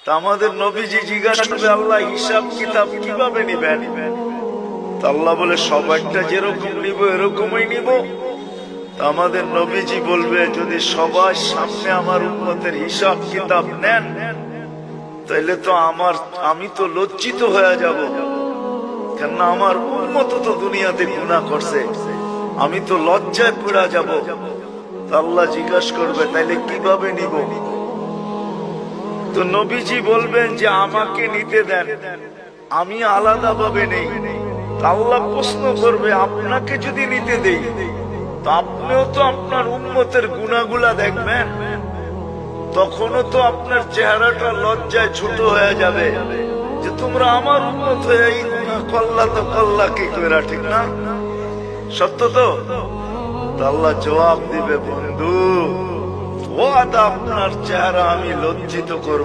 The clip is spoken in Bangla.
তা আমাদের নবীজি জিজ্ঞাসা করবে, আল্লাহ হিসাব কিতাব কিভাবে নিবেন? তা আল্লাহ বলে, সবাইটা যেরকম নিব এরকমই নিব। তা আমাদের নবীজি বলবে, যদি সবার সামনে আমার উম্মতের হিসাব কিতাব নেন, তাইলে তো আমি তো লজ্জিত হয়ে যাব, কেননা আমার উম্মত তো দুনিয়াতে গুনাহ করছে, আমি তো লজ্জায় পড়ে যাব। আল্লাহ জিজ্ঞাসা করবে, তাইলে কিভাবে নিব? তো নবীজি বলবেন যে আমাকে নিতে দেন, আমি আলাদা ভাবে নেই। আল্লাহ প্রশ্ন করবে, আপনাকে যদি নিতে দেই, তো আপনিও তো আপনার উম্মতের গুনাহগুলা দেখবেন, তখনও তো আপনার চেহারাটা লজ্জায় ছোট হয়ে যাবে যে তোমরা আমার উম্মত হয়ে এই গুনাহ করলা, তো করলা কি করে, ঠিক না? সত্য তো? আল্লাহ জবাব দিবে, বন্ধু, ওয়াদা আপনার চেহারা আমি লজ্জিত করব।